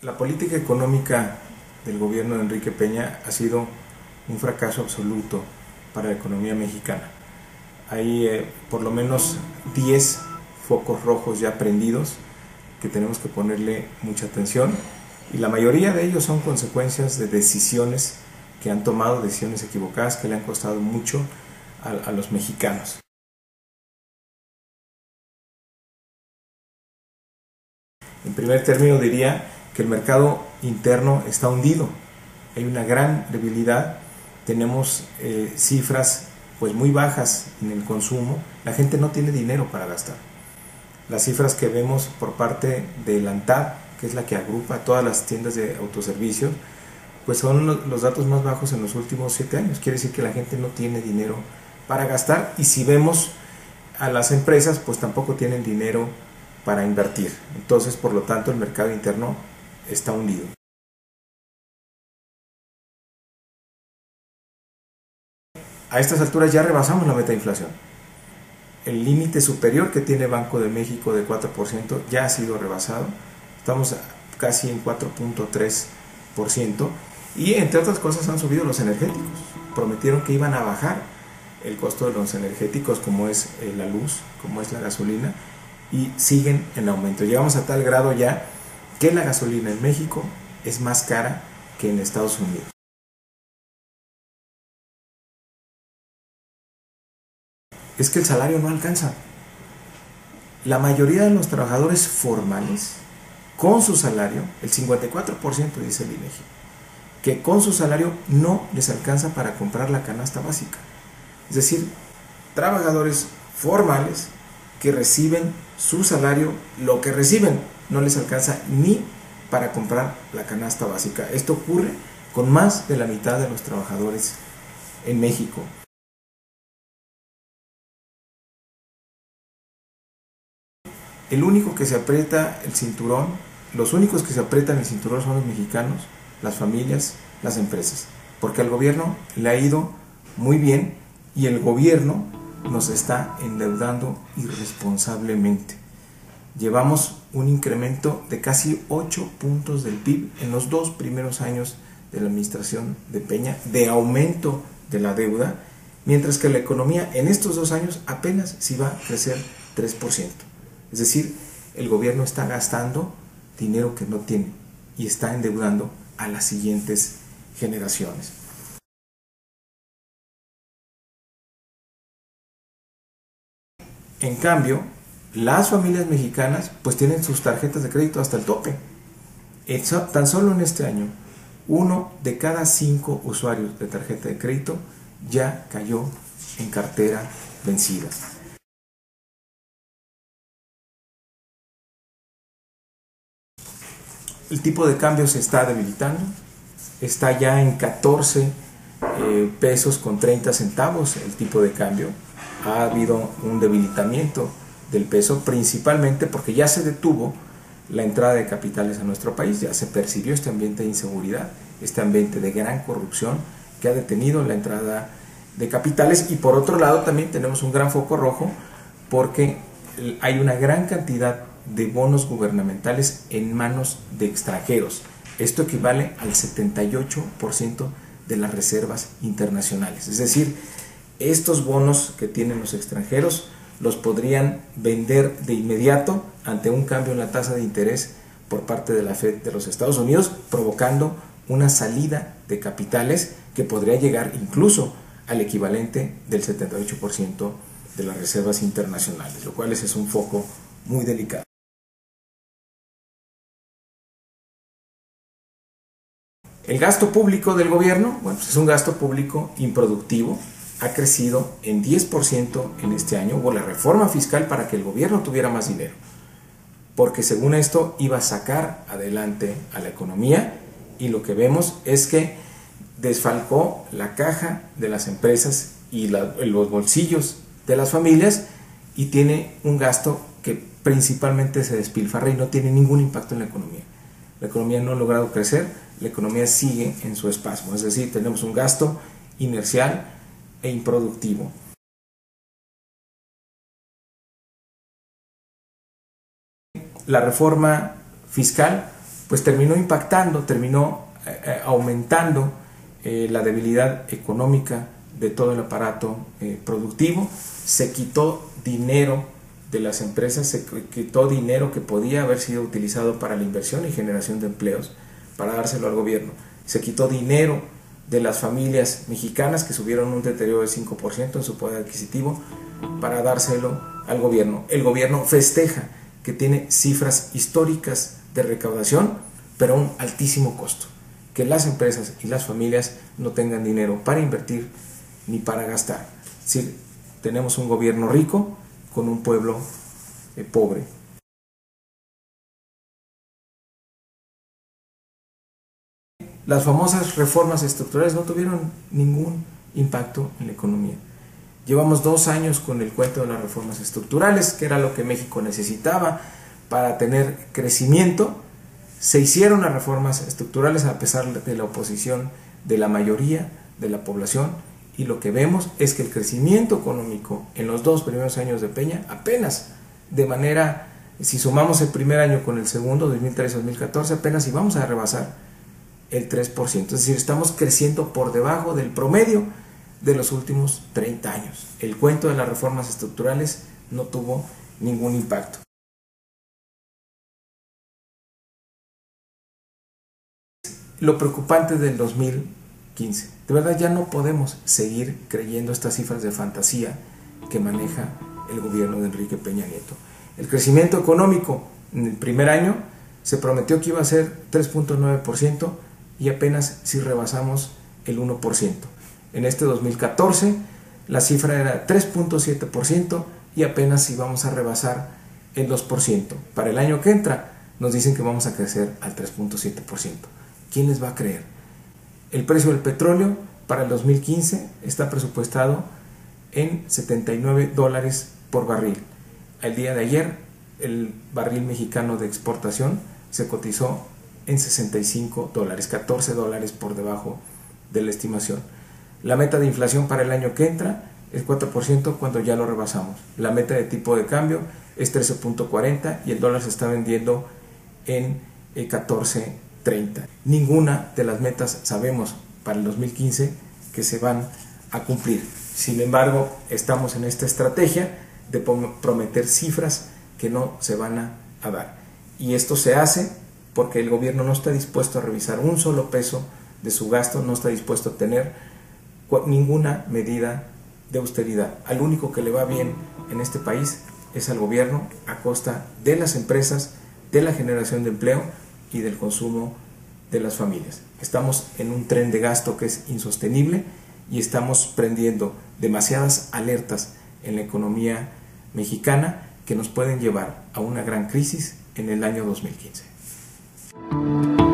La política económica del gobierno de Enrique Peña ha sido un fracaso absoluto para la economía mexicana. Hay por lo menos 10 focos rojos ya prendidos que tenemos que ponerle mucha atención, y la mayoría de ellos son consecuencias de decisiones que han tomado, decisiones equivocadas que le han costado mucho a los mexicanos. En primer término diría que el mercado interno está hundido, hay una gran debilidad, tenemos cifras pues muy bajas en el consumo, la gente no tiene dinero para gastar. Las cifras que vemos por parte de la ANTAD, que es la que agrupa todas las tiendas de autoservicio, pues son los datos más bajos en los últimos 7 años. Quiere decir que la gente no tiene dinero para gastar, y si vemos a las empresas, pues tampoco tienen dinero para invertir. Entonces, por lo tanto, el mercado interno está hundido. A estas alturas ya rebasamos la meta de inflación. El límite superior que tiene Banco de México de 4% ya ha sido rebasado. Estamos casi en 4.3%, y entre otras cosas han subido los energéticos. Prometieron que iban a bajar el costo de los energéticos, como es la luz, como es la gasolina, y siguen en aumento. Llegamos a tal grado ya que la gasolina en México es más cara que en Estados Unidos. Es que el salario no alcanza. La mayoría de los trabajadores formales, con su salario, el 54% dice el INEGI, que con su salario no les alcanza para comprar la canasta básica. Es decir, trabajadores formales que reciben su salario, lo que reciben no les alcanza ni para comprar la canasta básica. Esto ocurre con más de la mitad de los trabajadores en México. El único que se aprieta el cinturón, los únicos que se aprietan el cinturón son los mexicanos, las familias, las empresas, porque al gobierno le ha ido muy bien, y el gobierno nos está endeudando irresponsablemente. Llevamos un incremento de casi 8 puntos del PIB en los 2 primeros años de la administración de Peña, de aumento de la deuda, mientras que la economía en estos 2 años apenas sí va a crecer 3%. Es decir, el gobierno está gastando dinero que no tiene y está endeudando a las siguientes generaciones. En cambio, las familias mexicanas pues tienen sus tarjetas de crédito hasta el tope. Tan solo en este año, 1 de cada 5 usuarios de tarjeta de crédito ya cayó en cartera vencida. El tipo de cambio se está debilitando, está ya en 14 pesos con 30 centavos el tipo de cambio. Ha habido un debilitamiento del peso, principalmente porque ya se detuvo la entrada de capitales a nuestro país, ya se percibió este ambiente de inseguridad, este ambiente de gran corrupción que ha detenido la entrada de capitales. Y por otro lado también tenemos un gran foco rojo porque hay una gran cantidad de bonos gubernamentales en manos de extranjeros. Esto equivale al 78% de las reservas internacionales. Es decir, estos bonos que tienen los extranjeros los podrían vender de inmediato ante un cambio en la tasa de interés por parte de la Fed de los Estados Unidos, provocando una salida de capitales que podría llegar incluso al equivalente del 78% de las reservas internacionales, lo cual es un foco muy delicado. El gasto público del gobierno, bueno, pues es un gasto público improductivo, ha crecido en 10% en este año. Hubo la reforma fiscal para que el gobierno tuviera más dinero, porque según esto iba a sacar adelante a la economía, y lo que vemos es que desfalcó la caja de las empresas y los bolsillos de las familias, y tiene un gasto que principalmente se despilfarra y no tiene ningún impacto en la economía. La economía no ha logrado crecer, la economía sigue en su espasmo, es decir, tenemos un gasto inercial e improductivo. La reforma fiscal pues terminó impactando, terminó aumentando la debilidad económica de todo el aparato productivo. Se quitó dinero de las empresas, se quitó dinero que podía haber sido utilizado para la inversión y generación de empleos, para dárselo al gobierno. Se quitó dinero de las familias mexicanas, que subieron un deterioro del 5% en su poder adquisitivo, para dárselo al gobierno. El gobierno festeja que tiene cifras históricas de recaudación, pero a un altísimo costo. Que las empresas y las familias no tengan dinero para invertir ni para gastar. Es decir, tenemos un gobierno rico con un pueblo pobre. Las famosas reformas estructurales no tuvieron ningún impacto en la economía. Llevamos 2 años con el cuento de las reformas estructurales, que era lo que México necesitaba para tener crecimiento. Se hicieron las reformas estructurales a pesar de la oposición de la mayoría de la población, y lo que vemos es que el crecimiento económico en los 2 primeros años de Peña, apenas de manera, si sumamos el primer año con el segundo, 2013-2014, apenas íbamos a rebasar el 3%. Es decir, estamos creciendo por debajo del promedio de los últimos 30 años. El cuento de las reformas estructurales no tuvo ningún impacto. Lo preocupante del 2015. De verdad ya no podemos seguir creyendo estas cifras de fantasía que maneja el gobierno de Enrique Peña Nieto. El crecimiento económico en el primer año se prometió que iba a ser 3.9% y apenas si rebasamos el 1%. En este 2014 la cifra era 3.7% y apenas si vamos a rebasar el 2%. Para el año que entra nos dicen que vamos a crecer al 3.7%. ¿Quién les va a creer? El precio del petróleo para el 2015 está presupuestado en $79 por barril. El día de ayer el barril mexicano de exportación se cotizó en $65, $14 por debajo de la estimación. La meta de inflación para el año que entra es 4% cuando ya lo rebasamos. La meta de tipo de cambio es 13.40 y el dólar se está vendiendo en 14.30. Ninguna de las metas sabemos para el 2015 que se van a cumplir. Sin embargo, estamos en esta estrategia de prometer cifras que no se van a dar. Y esto se hace porque el gobierno no está dispuesto a revisar un solo peso de su gasto, no está dispuesto a tener ninguna medida de austeridad. Al único que le va bien en este país es al gobierno, a costa de las empresas, de la generación de empleo y del consumo de las familias. Estamos en un tren de gasto que es insostenible y estamos prendiendo demasiadas alertas en la economía mexicana que nos pueden llevar a una gran crisis en el año 2015.